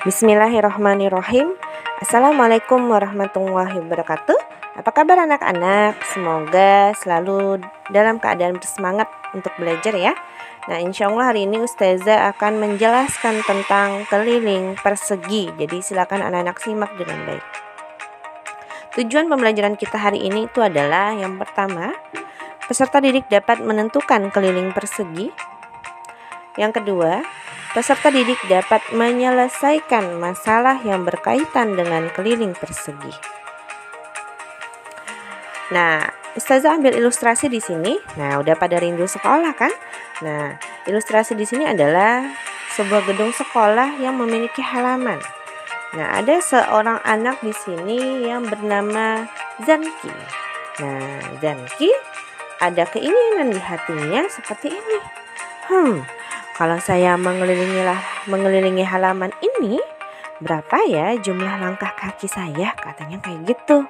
Bismillahirrahmanirrahim. Assalamualaikum warahmatullahi wabarakatuh. Apa kabar anak-anak? Semoga selalu dalam keadaan bersemangat untuk belajar ya. Nah, insya Allah hari ini Ustazah akan menjelaskan tentang keliling persegi. Jadi silakan anak-anak simak dengan baik. Tujuan pembelajaran kita hari ini itu adalah yang pertama, peserta didik dapat menentukan keliling persegi. Yang kedua, peserta didik dapat menyelesaikan masalah yang berkaitan dengan keliling persegi. Nah, Ustazah ambil ilustrasi di sini. Nah, udah pada rindu sekolah kan? Nah, ilustrasi di sini adalah sebuah gedung sekolah yang memiliki halaman. Nah, ada seorang anak di sini yang bernama Zanki. Nah, Zanki ada keinginan di hatinya seperti ini. Kalau saya mengelilingi halaman ini, berapa ya jumlah langkah kaki saya? Katanya kayak gitu.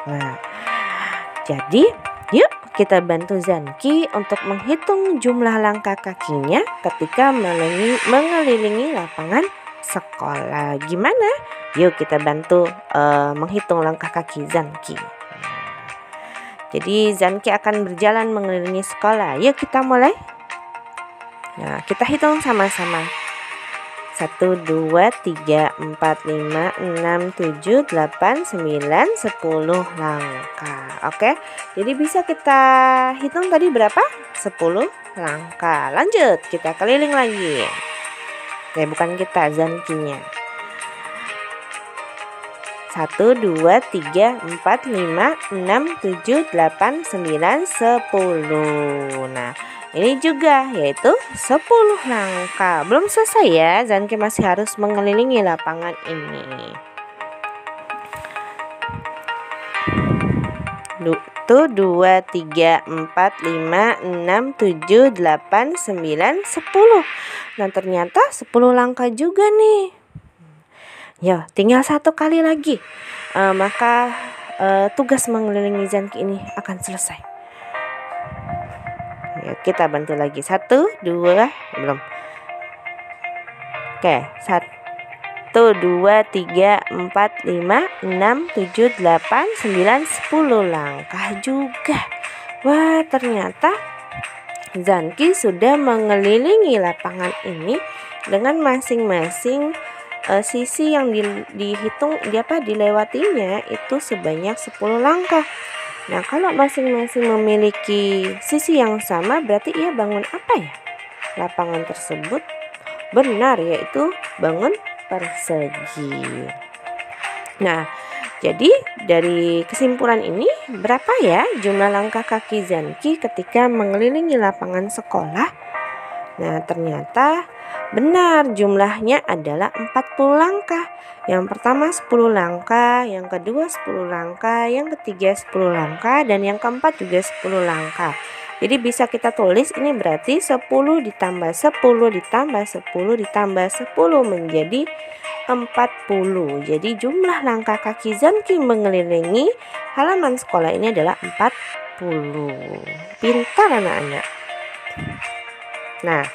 Nah, jadi yuk kita bantu Zanki untuk menghitung jumlah langkah kakinya ketika mengelilingi lapangan sekolah. Gimana? Yuk kita bantu menghitung langkah kaki Zanki. Jadi Zanki akan berjalan mengelilingi sekolah. Yuk kita mulai. Nah, kita hitung sama-sama. 1, 2, 3, 4, 5, 6, 7, 8, 9, 10 langkah. Oke, jadi bisa kita hitung tadi berapa? 10 langkah. Lanjut, kita keliling lagi. Oke, bukan kita, Zankinya. 1, 2, 3, 4, 5, 6, 7, 8, 9, 10. Nah, ini juga yaitu 10 langkah. Belum selesai ya, Zanki masih harus mengelilingi lapangan ini. 1, 2, 3, 4, 5, 6, 7, 8, 9, 10. Nah, ternyata 10 langkah juga nih. Ya, tinggal 1 kali lagi. Maka tugas mengelilingi Zanki ini akan selesai. Ya, kita bantu lagi. 1, 2, belum. Oke, 1, 2, 3, 4, 5, 6, 7, 8, 9, 10 langkah juga. Wah, ternyata Zanki sudah mengelilingi lapangan ini dengan masing-masing sisi yang dilewatinya itu sebanyak 10 langkah. Nah, kalau masing-masing memiliki sisi yang sama, berarti ia bangun apa ya? Lapangan tersebut benar, yaitu bangun persegi. Nah, jadi dari kesimpulan ini, berapa ya jumlah langkah kaki Zanki ketika mengelilingi lapangan sekolah? Nah, ternyata benar jumlahnya adalah 40 langkah. Yang pertama 10 langkah, yang kedua 10 langkah, yang ketiga 10 langkah, dan yang keempat juga 10 langkah. Jadi bisa kita tulis ini berarti 10 ditambah 10 ditambah 10 ditambah 10 menjadi 40. Jadi jumlah langkah kaki Zanki mengelilingi halaman sekolah ini adalah 40. Pintar anak-anak. Nah,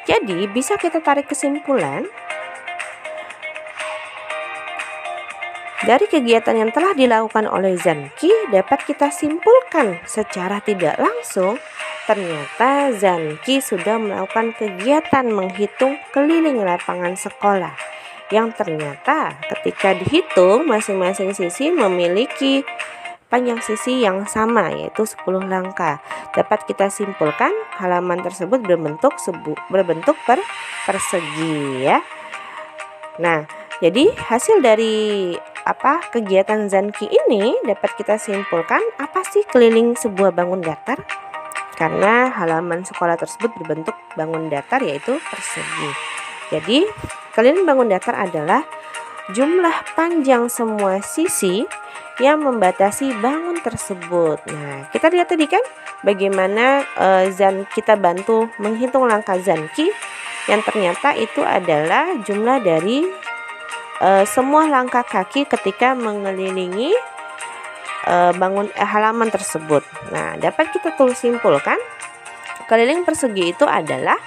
jadi bisa kita tarik kesimpulan dari kegiatan yang telah dilakukan oleh Zanki, dapat kita simpulkan secara tidak langsung ternyata Zanki sudah melakukan kegiatan menghitung keliling lapangan sekolah, yang ternyata ketika dihitung masing-masing sisi memiliki panjang sisi yang sama, yaitu 10 langkah. Dapat kita simpulkan halaman tersebut berbentuk persegi ya. Nah, jadi hasil dari kegiatan Zanki ini dapat kita simpulkan apa sih keliling sebuah bangun datar? Karena halaman sekolah tersebut berbentuk bangun datar, yaitu persegi. Jadi keliling bangun datar adalah jumlah panjang semua sisi yang membatasi bangun tersebut. Nah, kita lihat tadi kan bagaimana kita bantu menghitung langkah Zanki, yang ternyata itu adalah jumlah dari semua langkah kaki ketika mengelilingi halaman tersebut. Nah, dapat kita simpulkan keliling persegi itu adalah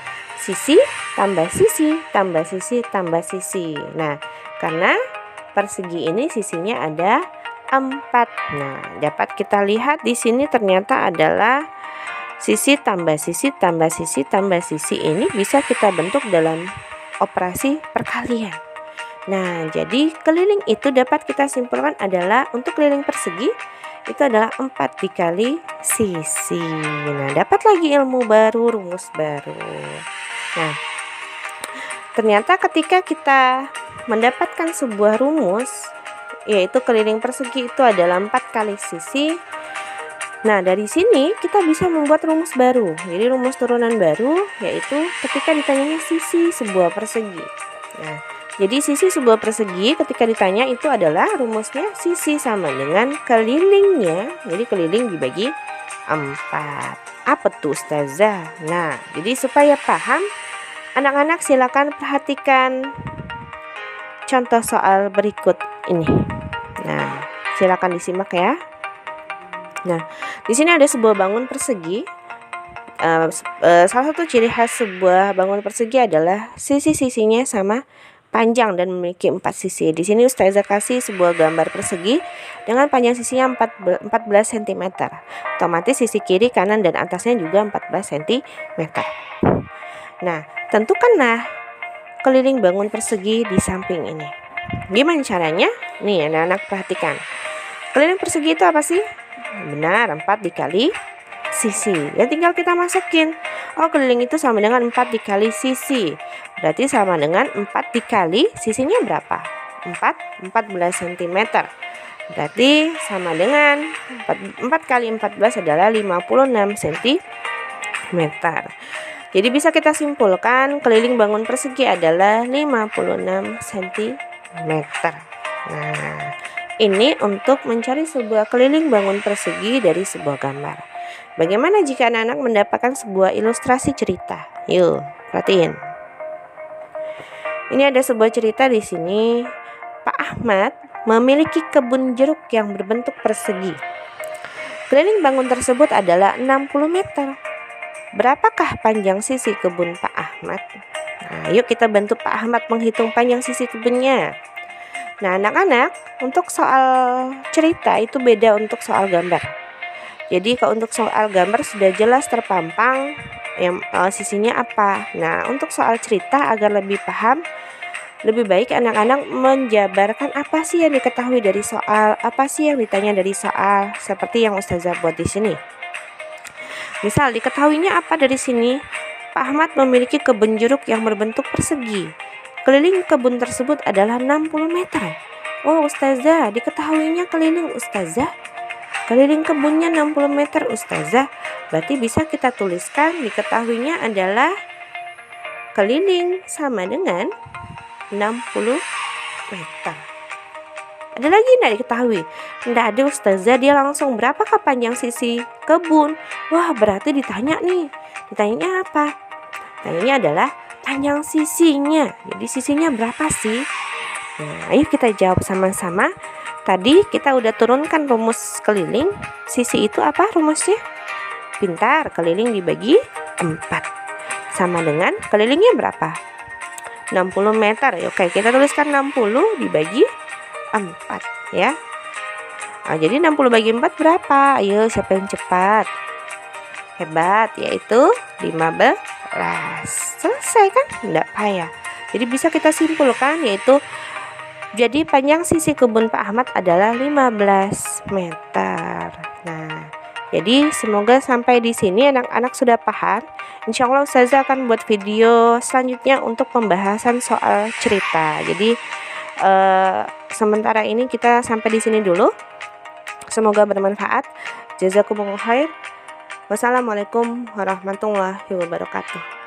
sisi, tambah sisi, tambah sisi, tambah sisi. Nah, karena persegi ini sisinya ada 4. Nah, dapat kita lihat di sini ternyata adalah sisi tambah sisi tambah sisi tambah sisi ini bisa kita bentuk dalam operasi perkalian. Nah, jadi keliling itu dapat kita simpulkan adalah untuk keliling persegi itu adalah 4 dikali sisi. Nah, dapat lagi ilmu baru, rumus baru. Nah, ternyata ketika kita mendapatkan sebuah rumus, yaitu keliling persegi itu adalah 4 kali sisi. Nah, dari sini kita bisa membuat rumus baru. Jadi rumus turunan baru yaitu ketika ditanyanya sisi sebuah persegi. Nah, jadi sisi sebuah persegi ketika ditanya itu adalah rumusnya sisi sama dengan kelilingnya. Jadi keliling dibagi 4. Apa tuh Ustazah? Nah, jadi supaya paham, anak-anak silakan perhatikan contoh soal berikut ini. Nah, silakan disimak ya. Nah, di sini ada sebuah bangun persegi. Salah satu ciri khas sebuah bangun persegi adalah sisi-sisinya sama panjang dan memiliki 4 sisi. Di sini Ustazah kasih sebuah gambar persegi dengan panjang sisinya 14 cm. Otomatis sisi kiri, kanan, dan atasnya juga 14 cm. Nah, tentukanlah keliling bangun persegi di samping ini. Gimana caranya? Nih, anak-anak perhatikan. Keliling persegi itu apa sih? Benar, 4 dikali sisi. Ya tinggal kita masukin. Oh, keliling itu sama dengan 4 dikali sisi. Berarti sama dengan 4 dikali sisinya berapa? 14 cm. Berarti sama dengan 4 kali 14 adalah 56 cm. Jadi bisa kita simpulkan keliling bangun persegi adalah 56 cm. Nah, ini untuk mencari sebuah keliling bangun persegi dari sebuah gambar. Bagaimana jika anak-anak mendapatkan sebuah ilustrasi cerita? Yuk, perhatiin. Ini ada sebuah cerita di sini. Pak Ahmad memiliki kebun jeruk yang berbentuk persegi. Keliling bangun tersebut adalah 60 meter. Berapakah panjang sisi kebun Pak Ahmad? Nah, yuk kita bantu Pak Ahmad menghitung panjang sisi kebunnya. Nah, anak-anak, untuk soal cerita itu beda untuk soal gambar. Jadi kalau untuk soal gambar sudah jelas terpampang yang sisinya apa. Nah, untuk soal cerita agar lebih paham, lebih baik anak-anak menjabarkan apa sih yang diketahui dari soal, apa sih yang ditanya dari soal, seperti yang Ustazah buat di sini. Misal diketahuinya apa dari sini? Pak Ahmad memiliki kebun jeruk yang berbentuk persegi. Keliling kebun tersebut adalah 60 meter. Oh, Ustazah, diketahuinya keliling Ustazah. Keliling kebunnya 60 meter Ustazah. Berarti bisa kita tuliskan diketahuinya adalah keliling sama dengan 60 meter. Ada lagi tidak diketahui? Tidak ada Ustazah, dia langsung berapakah panjang sisi kebun? Wah, berarti ditanya nih. Ditanya apa? Tanyanya adalah panjang sisinya. Jadi sisinya berapa sih? Nah, ayo kita jawab sama-sama. Tadi kita udah turunkan rumus keliling. Sisi itu apa rumusnya? Pintar, keliling dibagi 4. Sama dengan kelilingnya berapa? 60 meter. Oke, kita tuliskan 60 dibagi 4 ya. Nah, jadi 60 bagi 4 berapa? Ayo siapa yang cepat? Hebat, yaitu 15. Selesai kan? Tidak payah. Jadi bisa kita simpulkan yaitu jadi panjang sisi kebun Pak Ahmad adalah 15 meter. Nah, jadi semoga sampai di sini anak-anak sudah paham. Insya Allah Ustazah akan buat video selanjutnya untuk pembahasan soal cerita. Jadi sementara ini kita sampai di sini dulu. Semoga bermanfaat. Jazakumullah khair. Wassalamualaikum warahmatullahi wabarakatuh.